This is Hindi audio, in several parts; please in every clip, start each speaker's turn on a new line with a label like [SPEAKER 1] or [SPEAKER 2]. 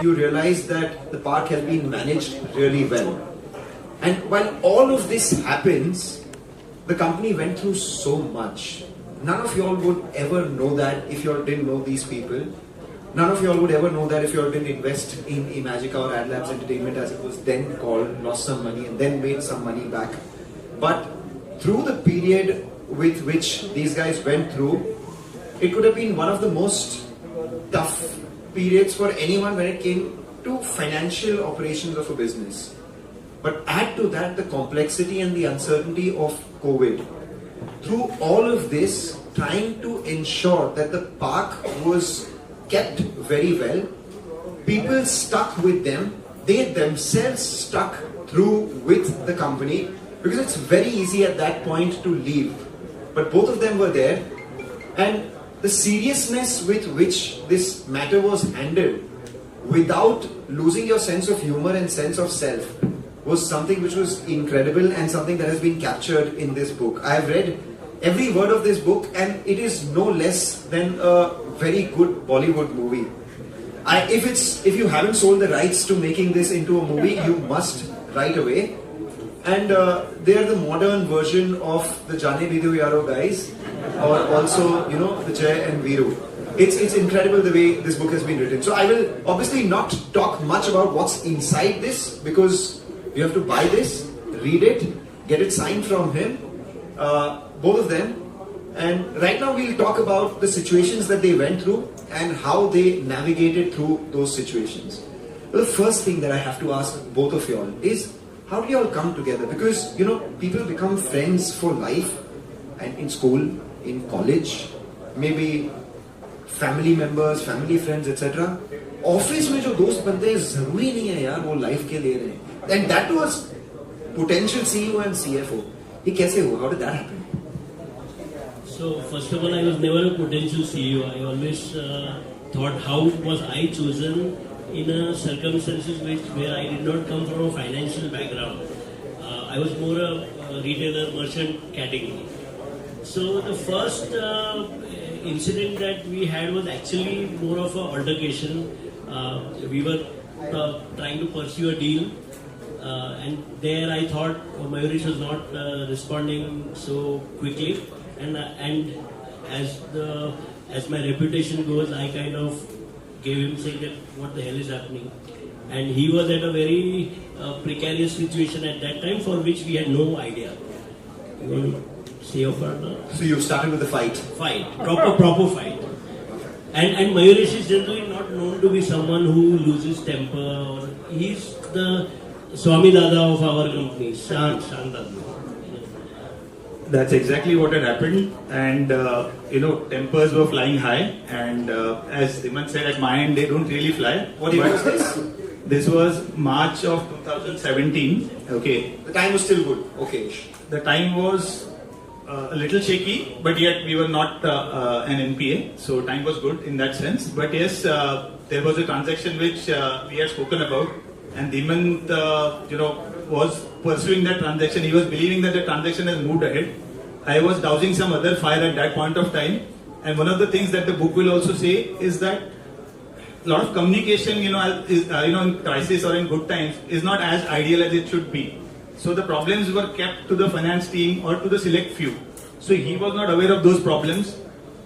[SPEAKER 1] you realize that the park has been managed really well. And while all of this happens, the company went through so much. None of y'all would ever know that if y'all didn't know these people. None of y'all would ever know that if y'all didn't invest in Imagica or Ad Labs Entertainment, as it was then called, lost some money and then made some money back. But through the period with which these guys went through, it could have been one of the most tough periods for anyone when it came to financial operations of a business. But add to that the complexity and the uncertainty of COVID. Through all of this, trying to ensure that the park was kept very well, people stuck with them, they themselves stuck through with the company, because it's very easy at that point to leave. But both of them were there, and the seriousness with which this matter was handled, without losing your sense of humor and sense of self, was something which was incredible and something that has been captured in this book. I have read every word of this book, and it is no less than a very good Bollywood movie. If you haven't sold the rights to making this into a movie, you must right away. And they are the modern version of the Jaane Bhi Do Yaro guys, or also, you know, the Jay and Veeru. It's incredible the way this book has been written. So I will obviously not talk much about what's inside this, because you have to buy this, read it, get it signed from him, both of them. And right now we'll talk about the situations that they went through and how they navigated through those situations. Well, the first thing that I have to ask both of y'all is, how do y'all come together? Because, you know, people become friends for life, and in school, in college, maybe family members, family friends, etc. Office में जो दोस्त बनते हैं जरूरी नहीं है यार वो life के लिए रहे. And that was potential CEO and CFO. ये कैसे हुआ? How did that happen?
[SPEAKER 2] So first of all, I was never a potential CEO. I always thought, how was I chosen in a circumstances where I did not come from a financial background. I was more a retailer, merchant category. So the first incident that we had was actually more of an altercation. We were trying to pursue a deal, and there I thought Mayuresh was not responding so quickly, and as my reputation goes, I kind of gave him saying that what the hell is happening, and he was at a very precarious situation at that time for which we had no idea. You want to say your part now?
[SPEAKER 1] So you started with the fight.
[SPEAKER 2] Proper fight. And Mayuresh is generally not known to be someone who loses temper, or he's the Swami Dada of our company, Shant Dada.
[SPEAKER 3] That's exactly what had happened, and tempers were flying high, and as Dhiman said, at my end they don't really fly.
[SPEAKER 1] What year was this?
[SPEAKER 3] This was March of 2017. Okay.
[SPEAKER 1] The time was still good. Okay.
[SPEAKER 3] The time was a little shaky, but yet we were not an NPA, so time was good in that sense. But yes, there was a transaction which we had spoken about, and Dhiman, was pursuing that transaction. He was believing that the transaction has moved ahead. I was dousing some other fire at that point of time, and one of the things that the book will also say is that a lot of communication, in crisis or in good times, is not as ideal as it should be. So the problems were kept to the finance team or to the select few. So he was not aware of those problems,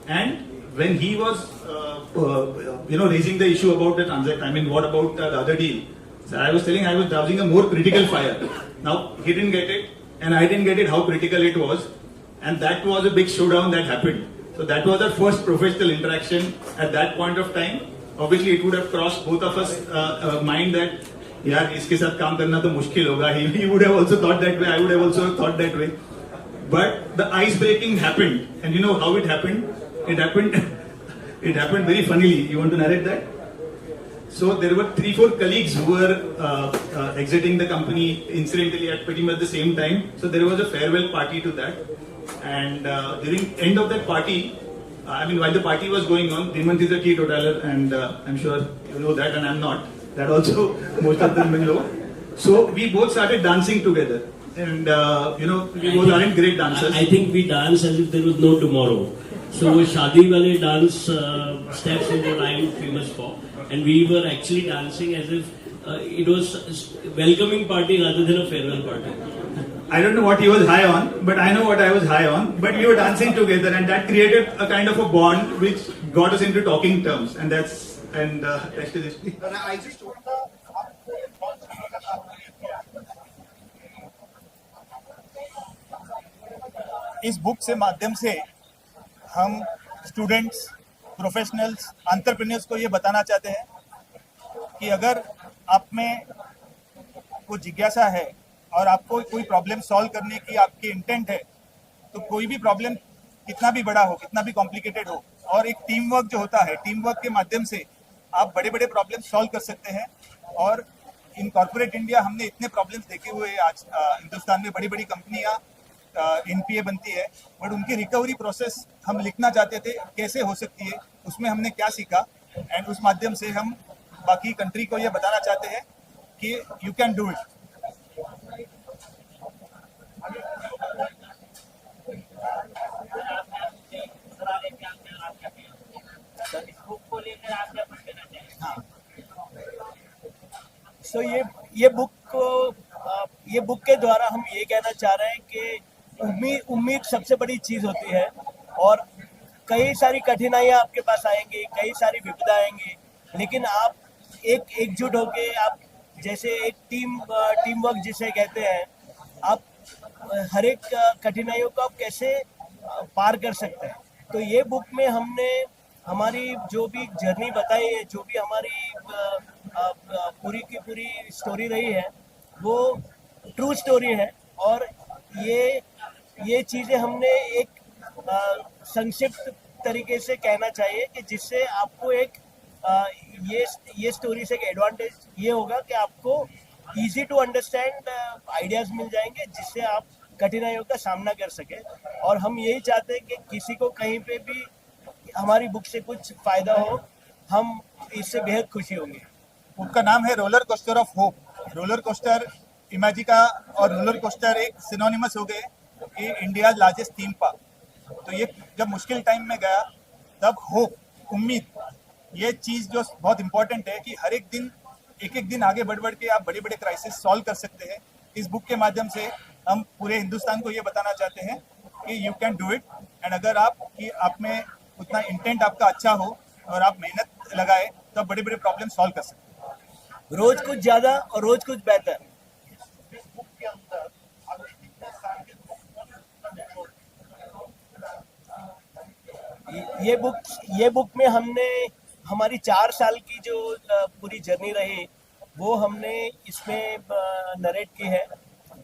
[SPEAKER 3] and when he was, raising the issue about the transaction, what about the other deal? So I was telling I was dousing a more critical fire. Now he didn't get it, and I didn't get it how critical it was, and that was a big showdown that happened. So that was our first professional interaction at that point of time. Obviously, it would have crossed both of us mind that, yaar, iske sath kaam karna to mushkil hoga. He would have also thought that way. I would have also thought that way. But the ice breaking happened, and you know how it happened. It happened very funnily. You want to narrate that? So there were 3-4 colleagues who were exiting the company incidentally at pretty much the same time. So there was a farewell party to that, and during end of that party, while the party was going on, Dhimant is a teetotaler, and I'm sure you know that, and I'm not. That also most of them will know. So we both started dancing together, and we both aren't great dancers.
[SPEAKER 2] I think we danced as if there was no tomorrow. So वो शादी वाले dance steps is what I am famous for, and we were actually dancing as if it was a welcoming party rather than a farewell party.
[SPEAKER 3] I don't know what he was high on, but I know what I was high on. But we were dancing together, and that created a kind of a bond which got us into talking terms, and rest is history.
[SPEAKER 1] I just
[SPEAKER 4] इस बुक से माध्यम से हम स्टूडेंट्स, प्रोफेशनल्स, एंटरप्रेन्योर्स को ये बताना चाहते हैं कि अगर आप में कोई जिज्ञासा है और आपको कोई प्रॉब्लम सॉल्व करने की आपकी इंटेंट है, तो कोई भी प्रॉब्लम कितना भी बड़ा हो, कितना भी कॉम्प्लिकेटेड हो, और एक टीम वर्क जो होता है, टीम वर्क के माध्यम से आप बड़े बड़े प्रॉब्लम सॉल्व कर सकते हैं। और इन कॉर्पोरेट इंडिया हमने इतने प्रॉब्लम्स देखे हुए हैं आज हिंदुस्तान में, बड़ी बड़ी कंपनियां एनपीए बनती है, बट उनकी रिकवरी प्रोसेस हम लिखना चाहते थे कैसे हो सकती है, उसमें हमने क्या सीखा, एंड उस माध्यम से हम बाकी कंट्री को ये बताना चाहते हैं कि यू कैन डू इट।
[SPEAKER 5] सो ये बुक के द्वारा हम ये कहना चाह रहे हैं कि उम्मीद सबसे बड़ी चीज होती है, और कई सारी कठिनाइयां आपके पास आएंगी, कई सारी विपदा आएंगी, लेकिन आप एकजुट होके, आप जैसे एक टीम वर्क जिसे कहते हैं, आप हर एक कठिनाइयों को आप कैसे पार कर सकते हैं। तो ये बुक में हमने हमारी जो भी जर्नी बताई है, जो भी हमारी पूरी की पूरी स्टोरी रही है, वो ट्रू स्टोरी है, और ये चीज़ें हमने एक संक्षिप्त तरीके से कहना चाहिए कि जिससे आपको एक ये स्टोरी से एक एडवांटेज ये होगा कि आपको इजी टू अंडरस्टैंड आइडियाज़ मिल जाएंगे, जिससे आप कठिनाइयों का सामना कर सके। और हम यही चाहते हैं कि किसी को कहीं पे भी हमारी बुक से कुछ फ़ायदा हो, हम इससे बेहद खुशी होंगे।
[SPEAKER 4] उनका नाम है roller coaster of hope. Roller coaster Imagica और रोलर कोस्टर एक सिनोनिमस हो गए कि इंडिया लार्जेस्ट थीम पार्क। तो ये जब मुश्किल टाइम में गया, तब होप, उम्मीद, ये चीज़ जो बहुत इंपॉर्टेंट है कि हर एक दिन आगे बढ़ के आप बड़े बड़े क्राइसिस सॉल्व कर सकते हैं। इस बुक के माध्यम से हम पूरे हिंदुस्तान को ये बताना चाहते हैं कि you can do it, and अगर आप में उतना इंटेंट आपका अच्छा हो और आप मेहनत लगाए, तो आप बड़े बड़े प्रॉब्लम सॉल्व कर सकते हैं।
[SPEAKER 5] रोज कुछ ज्यादा और रोज कुछ बेहतर। ये बुक में हमने हमारी 4 साल की जो पूरी जर्नी रही, वो हमने इसमें नरेट की है।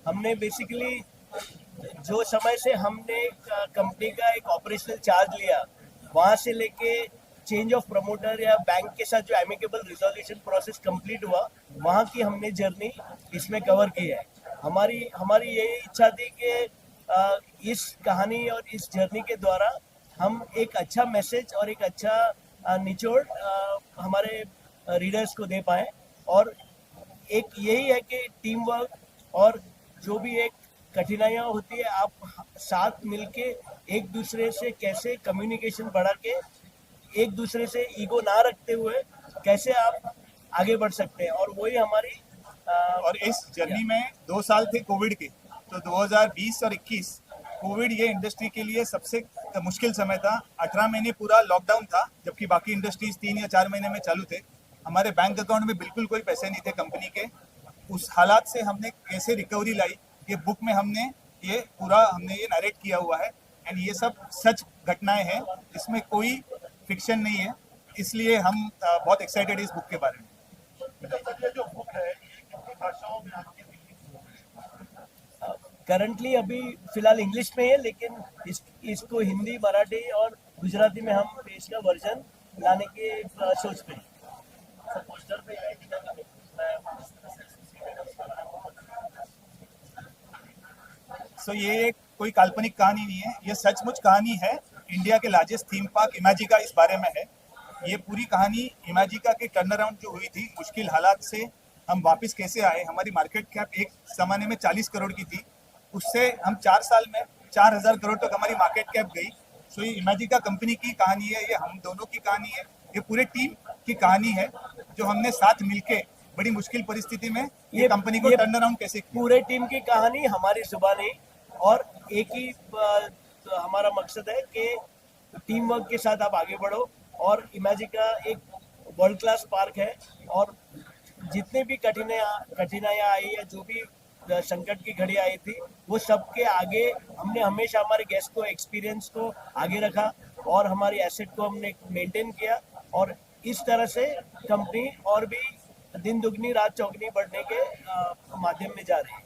[SPEAKER 5] हमने बेसिकली जो समय से हमने कंपनी का एक ऑपरेशनल चार्ज लिया, वहाँ से लेके चेंज ऑफ प्रमोटर या बैंक के साथ जो एमिकेबल रिजोल्यूशन प्रोसेस कंप्लीट हुआ, वहाँ की हमने जर्नी इसमें कवर की है। हमारी यही इच्छा थी कि इस कहानी और इस जर्नी के द्वारा हम एक अच्छा मैसेज और एक अच्छा निचोड़ हमारे रीडर्स को दे पाएँ। और एक यही है कि टीम वर्क और जो भी एक कठिनाइयाँ होती है, आप साथ मिलके एक दूसरे से कैसे कम्युनिकेशन बढ़ा के, एक दूसरे से ईगो ना रखते हुए कैसे आप आगे बढ़ सकते हैं। और वही हमारी
[SPEAKER 4] और इस जर्नी में 2 साल थे कोविड के, तो 2020 और 21 कोविड ये इंडस्ट्री के लिए सबसे मुश्किल समय था। 18 महीने पूरा लॉकडाउन था, जबकि बाकी इंडस्ट्रीज 3 या 4 महीने में चालू थे। हमारे बैंक अकाउंट में बिल्कुल कोई पैसे नहीं थे कंपनी के। उस हालात से हमने कैसे रिकवरी लाई, ये बुक में हमने ये नरेट किया हुआ है, एंड ये सब सच घटनाएं हैं, इसमें कोई फिक्शन नहीं है। इसलिए हम बहुत एक्साइटेड है इस बुक के बारे में।
[SPEAKER 5] करंटली अभी फिलहाल इंग्लिश में है, लेकिन इसको हिंदी, मराठी और गुजराती में हम इसका वर्जन लाने के सोच पे हैं।
[SPEAKER 4] सो ये कोई काल्पनिक कहानी नहीं है, ये सचमुच कहानी है। इंडिया के लार्जेस्ट थीम पार्क इमेजिका इस बारे में है। ये पूरी कहानी इमेजिका के टर्न अराउंड जो हुई थी, मुश्किल हालात से हम वापस कैसे आए। हमारी मार्केट कैप एक ज़माने में 40 करोड़ की थी, उससे हम 4 साल में 4000 करोड़ तक हमारी मार्केट कैप गई। सो ये इमेजिका कंपनी की कहानी है, ये हम दोनों की कहानी है, ये पूरे टीम की कहानी है जो हमने साथ मिलके बड़ी मुश्किल परिस्थिति में ये कंपनी को टर्न अराउंड कैसे किया।
[SPEAKER 5] पूरे टीम की कहानी हमारी जुबान नहीं, और एक ही हमारा मकसद है कि टीम वर्क के साथ आप आगे बढ़ो। और इमेजिका एक वर्ल्ड क्लास पार्क है, और जितने भी कठिनाइयाँ आई या जो भी संकट की घड़ी आई थी, वो सबके आगे हमने हमेशा हमारे गेस्ट को, एक्सपीरियंस को आगे रखा और हमारी एसेट को हमने मेंटेन किया, और इस तरह से कंपनी और भी दिन दुगनी रात चौगनी बढ़ने के माध्यम में जा रही है।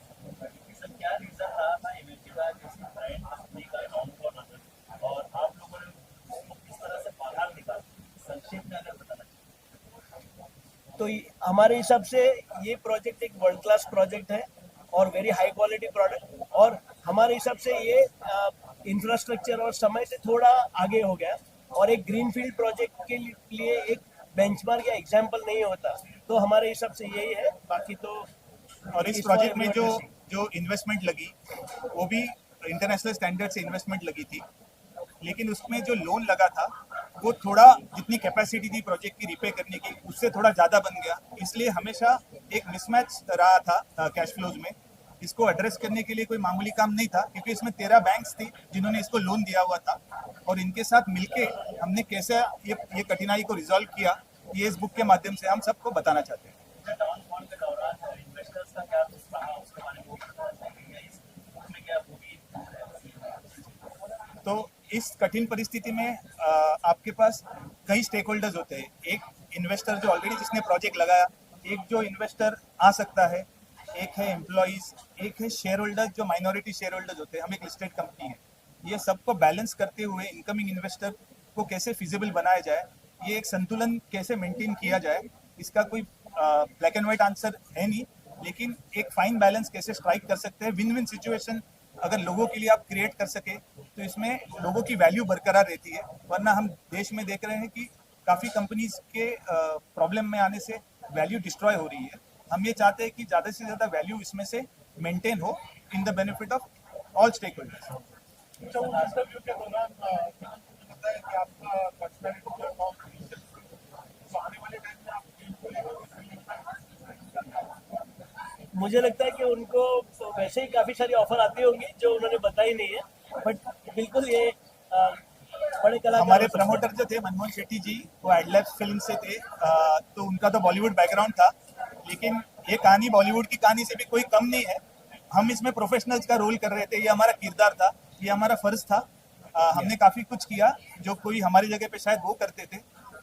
[SPEAKER 6] क्या रीजन रहा था इमेजिका जैसी ब्रांड कंपनी का नाम को नजर, और आप लोगों ने उसको किस तरह से बाहर निकाला, संक्षेप में अगर बताना।
[SPEAKER 5] तो हमारे हिसाब से ये प्रोजेक्ट एक वर्ल्ड क्लास प्रोजेक्ट है और वेरी हाई क्वालिटी प्रोडक्ट, और हमारे हिसाब से ये इंफ्रास्ट्रक्चर और समय से थोड़ा आगे हो गया, और एक ग्रीनफील्ड प्रोजेक्ट के लिए एक बेंचमार्क या एग्जाम्पल नहीं होता, तो हमारे हिसाब से यही है। बाकी तो
[SPEAKER 4] और इस प्रोजेक्ट में जो इन्वेस्टमेंट लगी वो भी इंटरनेशनल स्टैंडर्ड से इन्वेस्टमेंट लगी थी, लेकिन उसमें जो लोन लगा था वो थोड़ा जितनी कैपेसिटी थी प्रोजेक्ट की रीपे करने की उससे थोड़ा ज़्यादा बन गया, इसलिए हमेशा एक मिसमैच रहा था कैश फ्लोज में। इसको एड्रेस करने के लिए कोई मामूली काम नहीं था, क्योंकि इसमें 13 बैंक्स थी जिन्होंने इसको लोन दिया हुआ था, और इनके साथ मिलके हमने कैसे ये कठिनाई को रिजॉल्व किया, ये इस बुक के माध्यम से हम सबको बताना चाहते हैं।
[SPEAKER 6] डाउनफॉल के दौरान इन्वेस्टर्स का क्या रहा उसके बारे में बताना चाहिए, इस बुक में क्या खूबी।
[SPEAKER 4] तो इस कठिन परिस्थिति में आपके पास कई स्टेक होल्डर्स होते हैं। एक इन्वेस्टर जो ऑलरेडी जिसने प्रोजेक्ट लगाया, एक जो इन्वेस्टर आ सकता है, एक है एम्प्लॉइज, एक है शेयर होल्डर्स जो माइनॉरिटी शेयर होल्डर्स होते हैं। हम एक लिस्टेड कंपनी है, ये सबको बैलेंस करते हुए इनकमिंग इन्वेस्टर को कैसे फिजिबल बनाया जाए, ये एक संतुलन कैसे मेंटेन किया जाए, इसका कोई ब्लैक एंड व्हाइट आंसर है नहीं, लेकिन एक फाइन बैलेंस कैसे स्ट्राइक कर सकते हैं, विन विन सिचुएशन अगर लोगों के लिए आप क्रिएट कर सके तो इसमें लोगों की वैल्यू बरकरार रहती है। वरना हम देश में देख रहे हैं कि काफ़ी कंपनीज के प्रॉब्लम में आने से वैल्यू डिस्ट्रॉय हो रही है। हम ये चाहते हैं कि ज़्यादा से ज़्यादा वैल्यू इसमें से मेंटेन हो in the benefit of all stakeholders.
[SPEAKER 5] मुझे लगता है कि उनको वैसे ही काफी सारी ऑफर आती होंगी जो उन्होंने बताई नहीं है, बट बिल्कुल ये बड़े कलाकार
[SPEAKER 4] हमारे प्रमोटर जो थे मनमोहन शेट्टी जी, वो एडलैब्स फिल्म से थे, तो उनका तो बॉलीवुड बैकग्राउंड था, लेकिन ये कहानी बॉलीवुड की कहानी से भी कोई कम नहीं है। हम इसमें प्रोफेशनल्स का रोल कर रहे थे, ये हमारा किरदार था, ये हमारा फर्ज था। हमने काफ़ी कुछ किया जो कोई हमारी जगह पे शायद वो करते थे,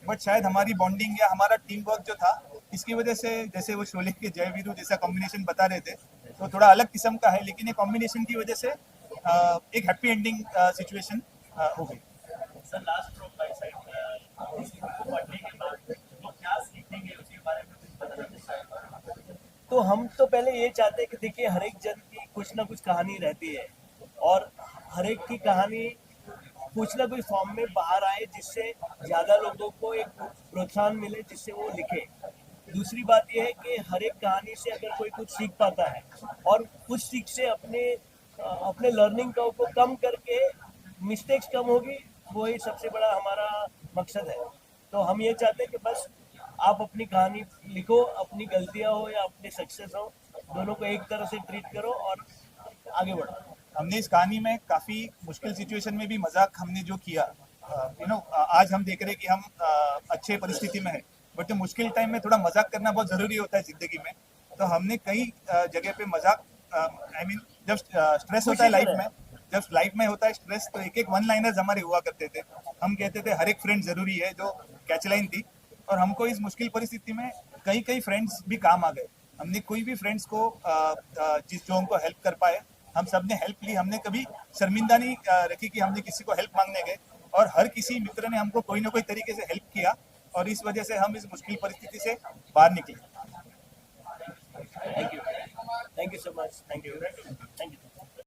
[SPEAKER 4] बट शायद हमारी बॉन्डिंग या हमारा टीम वर्क जो था, इसकी वजह से, जैसे वो शोले के जय वीरू जैसा कॉम्बिनेशन बता रहे थे, तो थोड़ा अलग किस्म का है, लेकिन ये कॉम्बिनेशन की वजह से एक हैप्पी एंडिंग सिचुएशन हो गई।
[SPEAKER 6] Sir last from my side, इस बुक को पढ़ने के बाद लोग क्या सीखेंगे उसके बारे में कुछ बताना चाहिए।
[SPEAKER 5] तो हम तो पहले ये चाहते हैं कि देखिए हर एक जन की कुछ ना कुछ कहानी रहती है, और हर एक की कहानी कुछ ना कुछ फॉर्म में बाहर आए, जिससे ज़्यादा लोगों को एक प्रोत्साहन मिले, जिससे वो लिखे। दूसरी बात यह है कि हर एक कहानी से अगर कोई कुछ सीख पाता है और कुछ सीख से अपने लर्निंग को कम करके मिस्टेक्स कम होगी, वही सबसे बड़ा हमारा मकसद है। तो हम ये चाहते हैं कि बस आप अपनी कहानी लिखो, अपनी गलतियां हो या अपनी सक्सेस हो, दोनों को एक तरह से ट्रीट करो और आगे बढ़ो।
[SPEAKER 4] हमने इस कहानी में काफ़ी मुश्किल सिचुएशन में भी मजाक हमने जो किया, आज हम देख रहे हैं कि हम अच्छे परिस्थिति में है, बट मुश्किल टाइम में थोड़ा मजाक करना बहुत ज़रूरी होता है ज़िंदगी में। तो हमने कई जगह पे मजाक, जब स्ट्रेस होता है लाइफ में, जब लाइफ में होता है स्ट्रेस, तो एक एक वन लाइनर्स हमारे हुआ करते थे। हम कहते थे हर एक फ्रेंड ज़रूरी है, जो कैचलाइन थी, और हमको इस मुश्किल परिस्थिति में कई फ्रेंड्स भी काम आ गए। हमने कोई भी फ्रेंड्स को जो हमको हेल्प कर पाए, हम सब ने हेल्प ली। हमने कभी शर्मिंदा नहीं रखी कि हमने किसी को हेल्प मांगने गए, और हर किसी मित्र ने हमको कोई ना कोई तरीके से हेल्प किया, और इस वजह से हम इस मुश्किल परिस्थिति से बाहर निकले।
[SPEAKER 5] Thank you so much, thank you.